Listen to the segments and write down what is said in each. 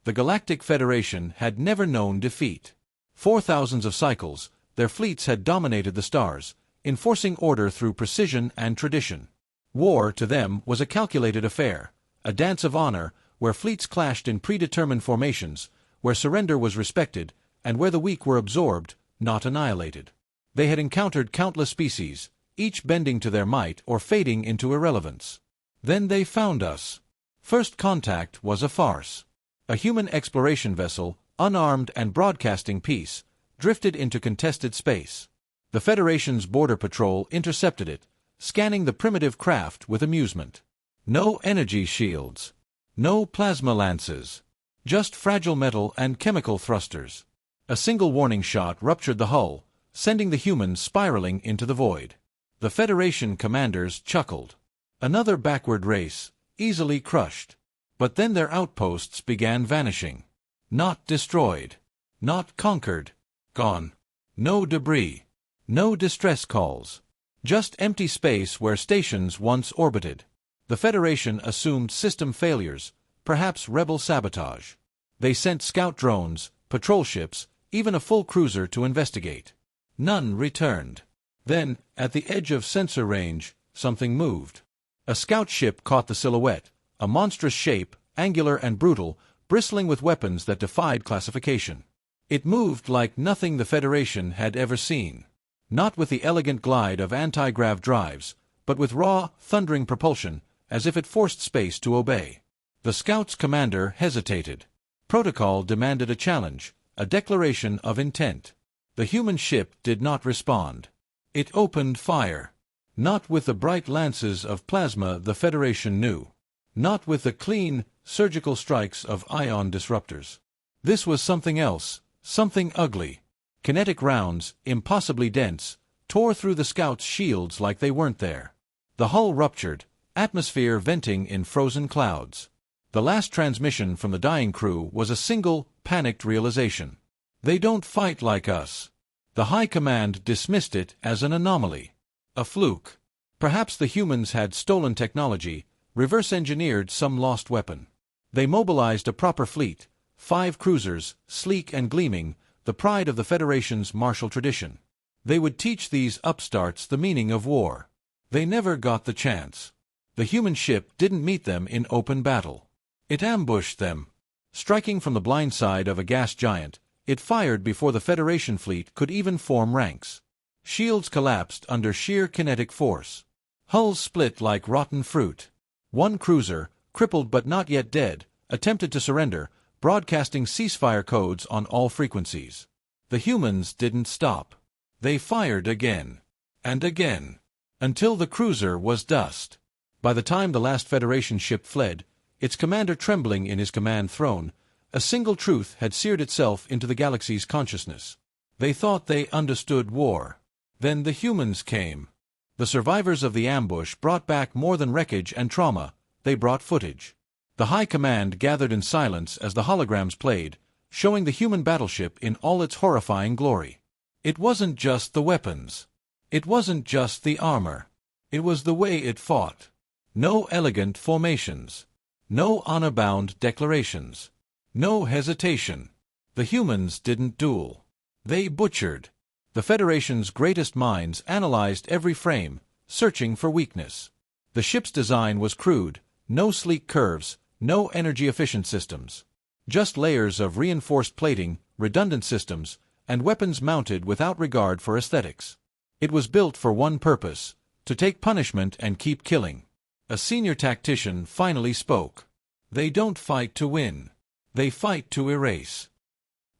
The Galactic Federation had never known defeat. For thousands of cycles, their fleets had dominated the stars, enforcing order through precision and tradition. War, to them, was a calculated affair, a dance of honor, where fleets clashed in predetermined formations, where surrender was respected, and where the weak were absorbed, not annihilated. They had encountered countless species, each bending to their might or fading into irrelevance. Then they found us. First contact was a farce. A human exploration vessel, unarmed and broadcasting peace, drifted into contested space. The Federation's border patrol intercepted it, scanning the primitive craft with amusement. No energy shields. No plasma lances. Just fragile metal and chemical thrusters. A single warning shot ruptured the hull, sending the humans spiraling into the void. The Federation commanders chuckled. Another backward race, easily crushed. But then their outposts began vanishing. Not destroyed. Not conquered. Gone. No debris. No distress calls. Just empty space where stations once orbited. The Federation assumed system failures, perhaps rebel sabotage. They sent scout drones, patrol ships, even a full cruiser to investigate. None returned. Then, at the edge of sensor range, something moved. A scout ship caught the silhouette, a monstrous shape, angular and brutal, bristling with weapons that defied classification. It moved like nothing the Federation had ever seen. Not with the elegant glide of anti-grav drives, but with raw, thundering propulsion, as if it forced space to obey. The scout's commander hesitated. Protocol demanded a challenge, a declaration of intent. The human ship did not respond. It opened fire. Not with the bright lances of plasma the Federation knew. Not with the clean, surgical strikes of ion disruptors. This was something else, something ugly. Kinetic rounds, impossibly dense, tore through the scouts' shields like they weren't there. The hull ruptured, atmosphere venting in frozen clouds. The last transmission from the dying crew was a single, panicked realization. They don't fight like us. The High Command dismissed it as an anomaly. A fluke. Perhaps the humans had stolen technology, reverse-engineered some lost weapon. They mobilized a proper fleet, 5 cruisers, sleek and gleaming, the pride of the Federation's martial tradition. They would teach these upstarts the meaning of war. They never got the chance. The human ship didn't meet them in open battle. It ambushed them. Striking from the blind side of a gas giant, it fired before the Federation fleet could even form ranks. Shields collapsed under sheer kinetic force. Hulls split like rotten fruit. One cruiser, crippled but not yet dead, attempted to surrender, broadcasting ceasefire codes on all frequencies. The humans didn't stop. They fired again. And again. Until the cruiser was dust. By the time the last Federation ship fled, its commander trembling in his command throne, a single truth had seared itself into the galaxy's consciousness. They thought they understood war. Then the humans came. The survivors of the ambush brought back more than wreckage and trauma, they brought footage. The High Command gathered in silence as the holograms played, showing the human battleship in all its horrifying glory. It wasn't just the weapons. It wasn't just the armor. It was the way it fought. No elegant formations. No honor-bound declarations. No hesitation. The humans didn't duel. They butchered. The Federation's greatest minds analyzed every frame, searching for weakness. The ship's design was crude, no sleek curves, no energy-efficient systems. Just layers of reinforced plating, redundant systems, and weapons mounted without regard for aesthetics. It was built for one purpose, to take punishment and keep killing. A senior tactician finally spoke. They don't fight to win. They fight to erase.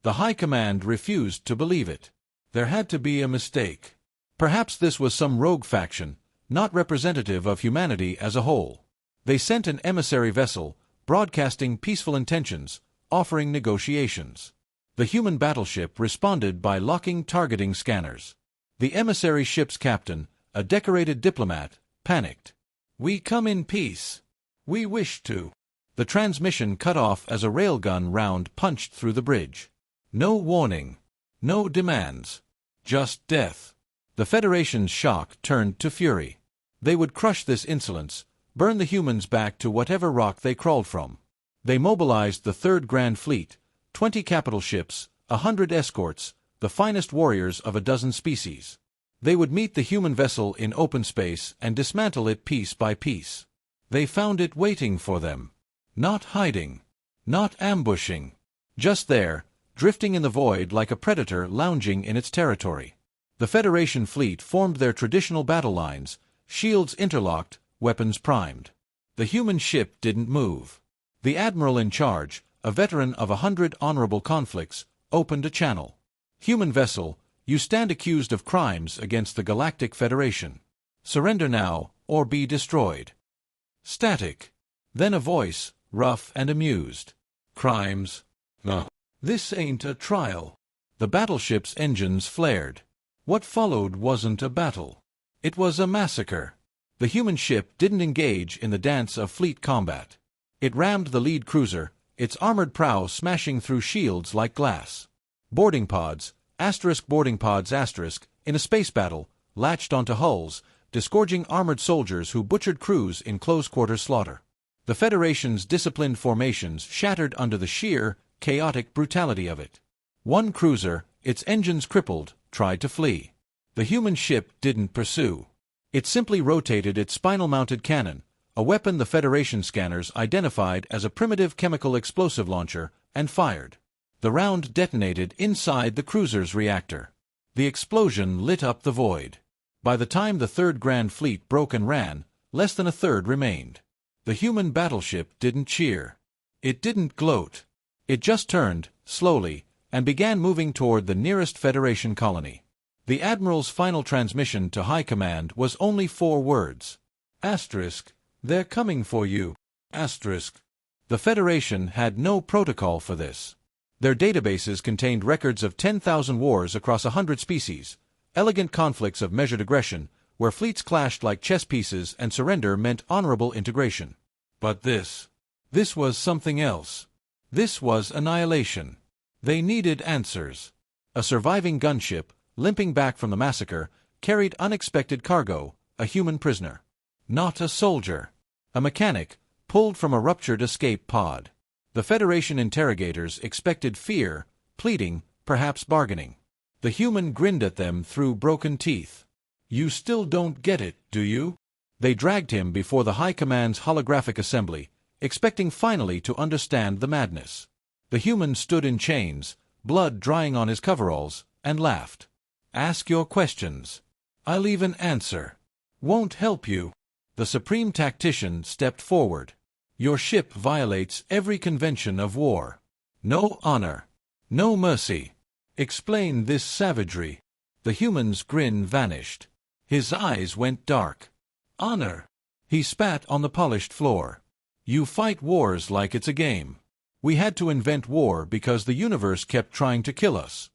The High Command refused to believe it. There had to be a mistake. Perhaps this was some rogue faction, not representative of humanity as a whole. They sent an emissary vessel, broadcasting peaceful intentions, offering negotiations. The human battleship responded by locking targeting scanners. The emissary ship's captain, a decorated diplomat, panicked. "We come in peace. We wish to." The transmission cut off as a railgun round punched through the bridge. No warning. No demands. Just death. The Federation's shock turned to fury. They would crush this insolence, burn the humans back to whatever rock they crawled from. They mobilized the Third Grand Fleet, 20 capital ships, 100 escorts, the finest warriors of a dozen species. They would meet the human vessel in open space and dismantle it piece by piece. They found it waiting for them. Not hiding. Not ambushing. Just there, drifting in the void like a predator lounging in its territory. The Federation fleet formed their traditional battle lines, shields interlocked, weapons primed. The human ship didn't move. The admiral in charge, a veteran of 100 honorable conflicts, opened a channel. Human vessel, you stand accused of crimes against the Galactic Federation. Surrender now, or be destroyed. Static. Then a voice, rough and amused. Crimes? No. This ain't a trial. The battleship's engines flared. What followed wasn't a battle. It was a massacre. The human ship didn't engage in the dance of fleet combat. It rammed the lead cruiser, its armored prow smashing through shields like glass. Boarding pods, boarding pods, in a space battle, latched onto hulls, disgorging armored soldiers who butchered crews in close-quarter slaughter. The Federation's disciplined formations shattered under the sheer, chaotic brutality of it. One cruiser, its engines crippled, tried to flee. The human ship didn't pursue. It simply rotated its spinal-mounted cannon, a weapon the Federation scanners identified as a primitive chemical explosive launcher, and fired. The round detonated inside the cruiser's reactor. The explosion lit up the void. By the time the Third Grand Fleet broke and ran, less than a third remained. The human battleship didn't cheer. It didn't gloat. It just turned, slowly, and began moving toward the nearest Federation colony. The Admiral's final transmission to High Command was only 4 words. They're coming for you. The Federation had no protocol for this. Their databases contained records of 10,000 wars across 100 species, elegant conflicts of measured aggression, where fleets clashed like chess pieces and surrender meant honorable integration. But this was something else. This was annihilation. They needed answers. A surviving gunship, limping back from the massacre, carried unexpected cargo, a human prisoner. Not a soldier. A mechanic, pulled from a ruptured escape pod. The Federation interrogators expected fear, pleading, perhaps bargaining. The human grinned at them through broken teeth. You still don't get it, do you? They dragged him before the High Command's holographic assembly, expecting finally to understand the madness. The human stood in chains, blood drying on his coveralls, and laughed. Ask your questions. I'll even answer. Won't help you. The supreme tactician stepped forward. Your ship violates every convention of war. No honor. No mercy. Explain this savagery. The human's grin vanished. His eyes went dark. Honor. He spat on the polished floor. You fight wars like it's a game. We had to invent war because the universe kept trying to kill us.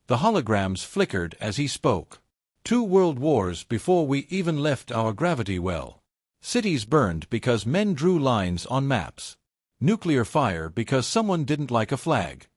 The holograms flickered as he spoke. 2 world wars before we even left our gravity well. Cities burned because men drew lines on maps. Nuclear fire because someone didn't like a flag.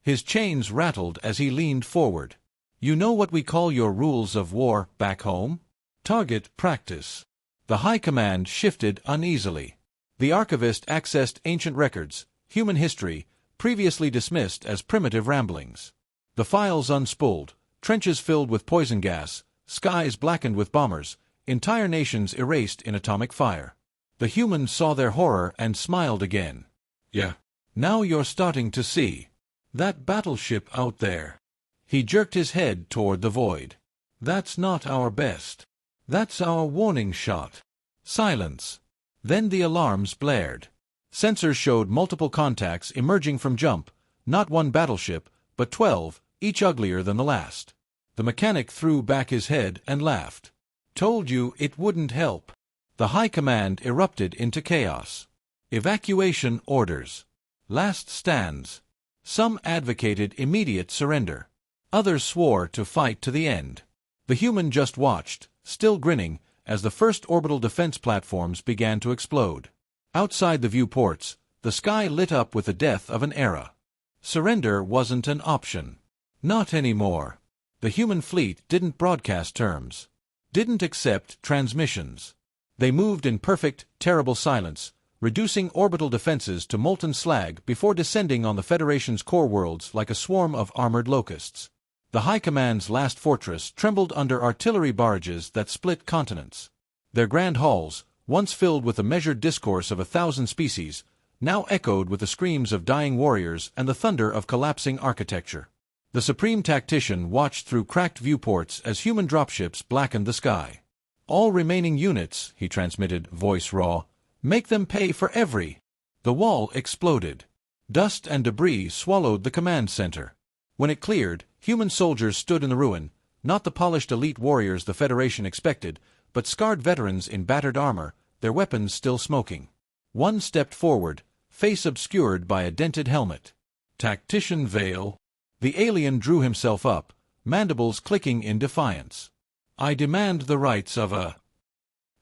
His chains rattled as he leaned forward. You know what we call your rules of war back home? Target practice. The High Command shifted uneasily. The archivist accessed ancient records, human history, previously dismissed as primitive ramblings. The files unspooled, trenches filled with poison gas, skies blackened with bombers, entire nations erased in atomic fire. The humans saw their horror and smiled again. Yeah. Now you're starting to see. That battleship out there. He jerked his head toward the void. That's not our best. That's our warning shot. Silence. Then the alarms blared. Sensors showed multiple contacts emerging from jump, not 1 battleship, but 12, each uglier than the last. The mechanic threw back his head and laughed. Told you it wouldn't help. The High Command erupted into chaos. Evacuation orders. Last stands. Some advocated immediate surrender. Others swore to fight to the end. The human just watched, still grinning, as the first orbital defense platforms began to explode. Outside the viewports, the sky lit up with the death of an era. Surrender wasn't an option. Not anymore. The human fleet didn't broadcast terms. Didn't accept transmissions. They moved in perfect, terrible silence, reducing orbital defenses to molten slag before descending on the Federation's core worlds like a swarm of armored locusts. The High Command's last fortress trembled under artillery barrages that split continents. Their grand halls, once filled with the measured discourse of 1,000 species, now echoed with the screams of dying warriors and the thunder of collapsing architecture. The supreme tactician watched through cracked viewports as human dropships blackened the sky. "All remaining units," he transmitted, voice raw, "make them pay for every—" The wall exploded. Dust and debris swallowed the command center. When it cleared, human soldiers stood in the ruin, not the polished elite warriors the Federation expected, but scarred veterans in battered armor, their weapons still smoking. One stepped forward, face obscured by a dented helmet. "Tactician Vale." The alien drew himself up, mandibles clicking in defiance. "I demand the rights of a—"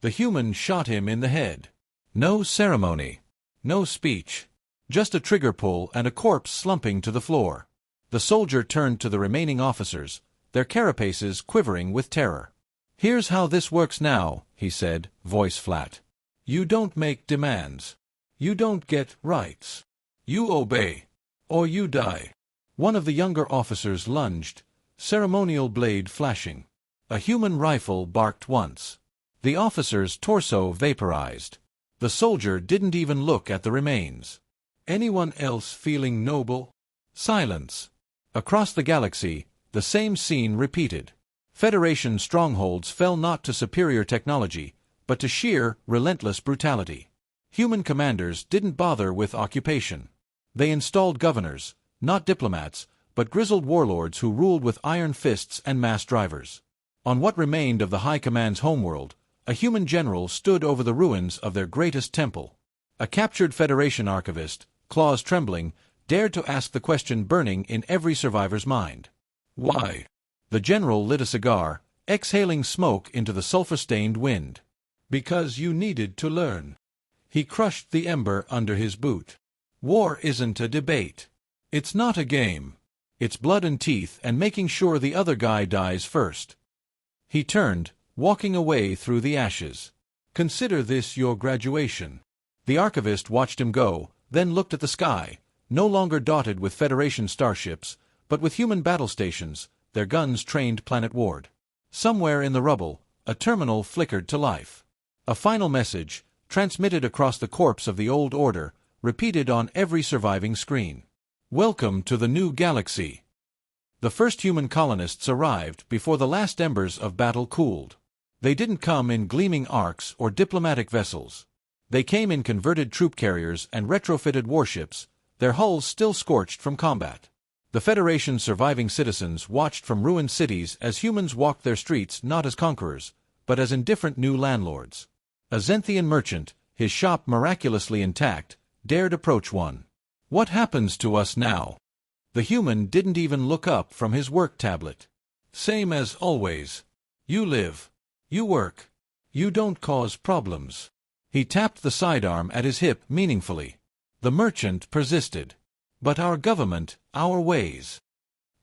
The human shot him in the head. No ceremony. No speech. Just a trigger pull and a corpse slumping to the floor. The soldier turned to the remaining officers, their carapaces quivering with terror. "Here's how this works now," he said, voice flat. "You don't make demands. You don't get rights. You obey. Or you die." One of the younger officers lunged, ceremonial blade flashing. A human rifle barked once. The officer's torso vaporized. The soldier didn't even look at the remains. "Anyone else feeling noble?" Silence. Across the galaxy, the same scene repeated. Federation strongholds fell not to superior technology, but to sheer, relentless brutality. Human commanders didn't bother with occupation. They installed governors, not diplomats, but grizzled warlords who ruled with iron fists and mass drivers. On what remained of the High Command's homeworld, a human general stood over the ruins of their greatest temple. A captured Federation archivist, claws trembling, dared to ask the question burning in every survivor's mind. "Why?" The general lit a cigar, exhaling smoke into the sulfur-stained wind. "Because you needed to learn." He crushed the ember under his boot. "War isn't a debate. It's not a game. It's blood and teeth and making sure the other guy dies first." He turned, walking away through the ashes. "Consider this your graduation." The archivist watched him go, then looked at the sky, no longer dotted with Federation starships, but with human battle stations, their guns trained planetward. Somewhere in the rubble, a terminal flickered to life. A final message, transmitted across the corpse of the old order, repeated on every surviving screen. "Welcome to the new galaxy." The first human colonists arrived before the last embers of battle cooled. They didn't come in gleaming arcs or diplomatic vessels. They came in converted troop carriers and retrofitted warships, their hulls still scorched from combat. The Federation's surviving citizens watched from ruined cities as humans walked their streets not as conquerors, but as indifferent new landlords. A 𝗕𝘀ian merchant, his shop miraculously intact, dared approach one. "What happens to us now?" The human didn't even look up from his work tablet. "Same as always. You live. You work. You don't cause problems." He tapped the sidearm at his hip meaningfully. The merchant persisted. "But our government, our ways."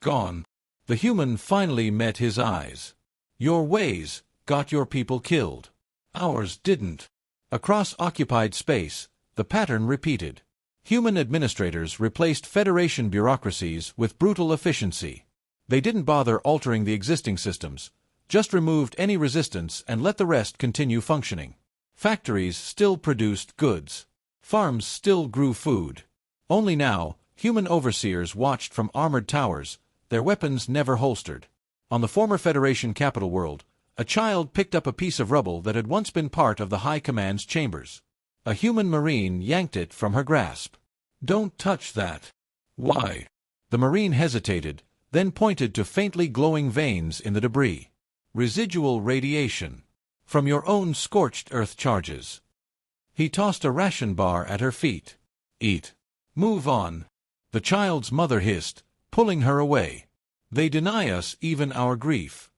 "Gone." The human finally met his eyes. "Your ways got your people killed. Ours didn't." Across occupied space, the pattern repeated. Human administrators replaced Federation bureaucracies with brutal efficiency. They didn't bother altering the existing systems, just removed any resistance and let the rest continue functioning. Factories still produced goods. Farms still grew food. Only now, human overseers watched from armored towers, their weapons never holstered. On the former Federation capital world, a child picked up a piece of rubble that had once been part of the High Command's chambers. A human Marine yanked it from her grasp. "Don't touch that." "Why?" The Marine hesitated, then pointed to faintly glowing veins in the debris. "Residual radiation. From your own scorched earth charges." He tossed a ration bar at her feet. "Eat. Move on." The child's mother hissed, pulling her away. "They deny us even our grief."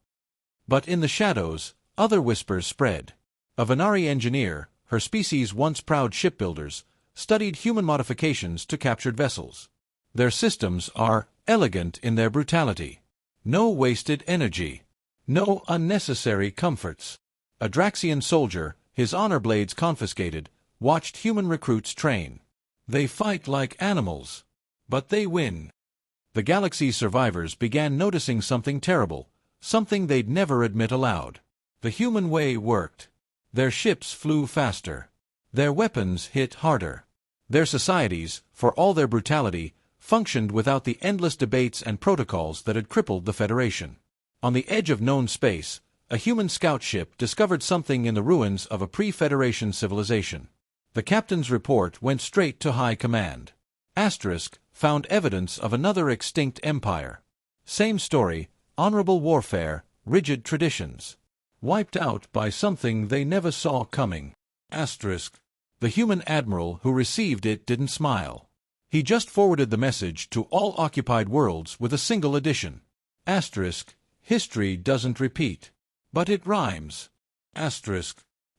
But in the shadows, other whispers spread. A 𝗕𝗎𝗄 engineer, her species' once proud shipbuilders, studied human modifications to captured vessels. Their systems are elegant in their brutality. No wasted energy. No unnecessary comforts. A Draxian soldier, his honor blades confiscated, watched human recruits train. They fight like animals, but they win. The galaxy's survivors began noticing something terrible, something they'd never admit aloud. The human way worked. Their ships flew faster. Their weapons hit harder. Their societies, for all their brutality, functioned without the endless debates and protocols that had crippled the Federation. On the edge of known space, a human scout ship discovered something in the ruins of a pre-Federation civilization. The captain's report went straight to High Command. **, found evidence of another extinct empire. Same story, honorable warfare, rigid traditions. Wiped out by something they never saw coming. **. The human admiral who received it didn't smile. He just forwarded the message to all occupied worlds with a single addition. **, history doesn't repeat, but it rhymes. **.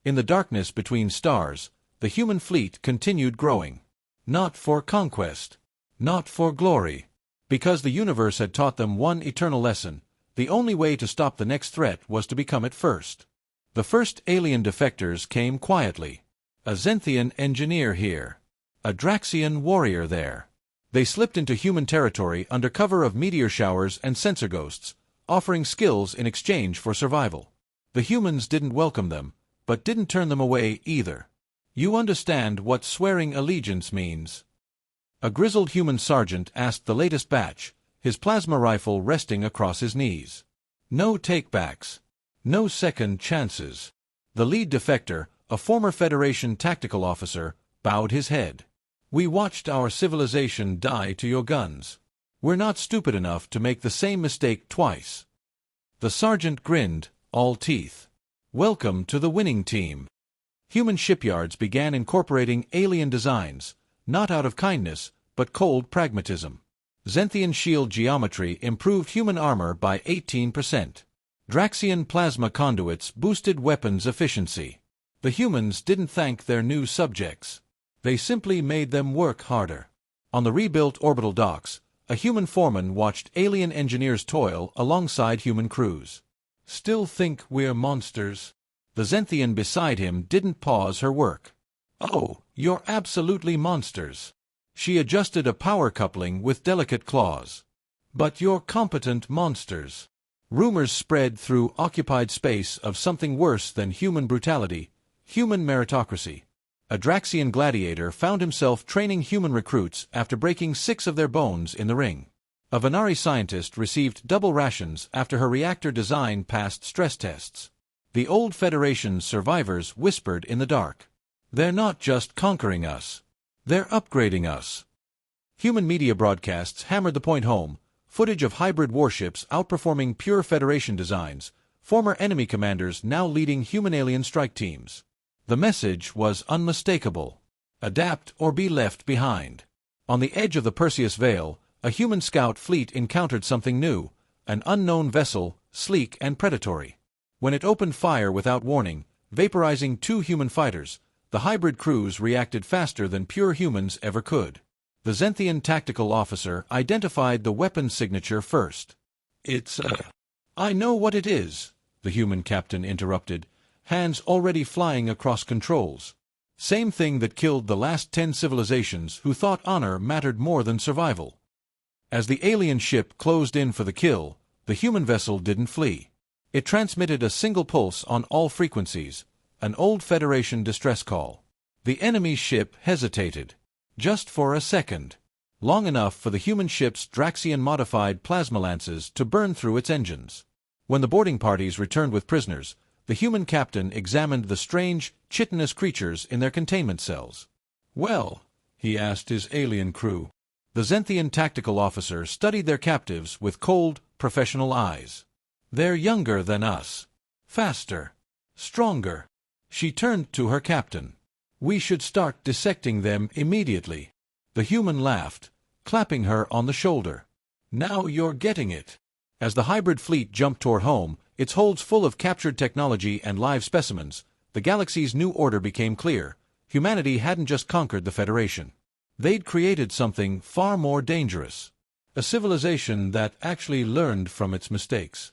In the darkness between stars, the human fleet continued growing. Not for conquest. Not for glory. Because the universe had taught them one eternal lesson: the only way to stop the next threat was to become it first. The first alien defectors came quietly. A 𝗕𝘀ian engineer here. A 𝗕RAXIAN warrior there. They slipped into human territory under cover of meteor showers and sensor ghosts, offering skills in exchange for survival. The humans didn't welcome them, but didn't turn them away either. You understand what swearing allegiance means? A grizzled human sergeant asked the latest batch, his plasma rifle resting across his knees. No takebacks. No second chances. The lead defector, a former Federation tactical officer, bowed his head. We watched our civilization die to your guns. We're not stupid enough to make the same mistake twice. The sergeant grinned, all teeth. Welcome to the winning team. Human shipyards began incorporating alien designs, not out of kindness, but cold pragmatism. 𝗕𝘀ian shield geometry improved human armor by 18%. 𝗕RAXIAN plasma conduits boosted weapons efficiency. The humans didn't thank their new subjects. They simply made them work harder. On the rebuilt orbital docks, a human foreman watched alien engineers toil alongside human crews. Still think we're monsters? The 𝗕𝘀ian beside him didn't pause her work. Oh, you're absolutely monsters. She adjusted a power coupling with delicate claws. But you're competent monsters. Rumors spread through occupied space of something worse than human brutality, human meritocracy. A �RAXIAN gladiator found himself training human recruits after breaking 6 of their bones in the ring. A 𝗦𝗰𝗶 scientist received double rations after her reactor design passed stress tests. The old Federation's survivors whispered in the dark. They're not just conquering us. They're upgrading us. Human media broadcasts hammered the point home: footage of hybrid warships outperforming pure Federation designs, former enemy commanders now leading human-alien strike teams. The message was unmistakable. Adapt or be left behind. On the edge of the Perseus Veil, a human scout fleet encountered something new, an unknown vessel, sleek and predatory. When it opened fire without warning, vaporizing 2 human fighters, the hybrid crews reacted faster than pure humans ever could. The 𝗕𝘀ian tactical officer identified the weapon signature first. It's I know what it is, the human captain interrupted, hands already flying across controls. Same thing that killed the last 10 civilizations who thought honor mattered more than survival. As the alien ship closed in for the kill, the human vessel didn't flee. It transmitted a single pulse on all frequencies, an old Federation distress call. The enemy ship hesitated. Just for a second. Long enough for the human ship's 𝗕RAXIAN-modified plasma lances to burn through its engines. When the boarding parties returned with prisoners, the human captain examined the strange, chitinous creatures in their containment cells. Well, he asked his alien crew. The 𝗕𝘀ian tactical officer studied their captives with cold, professional eyes. They're younger than us. Faster. Stronger. She turned to her captain. We should start dissecting them immediately. The human laughed, clapping her on the shoulder. Now you're getting it. As the hybrid fleet jumped toward home, its holds full of captured technology and live specimens, the galaxy's new order became clear. Humanity hadn't just conquered the Federation. They'd created something far more dangerous. A civilization that actually learned from its mistakes.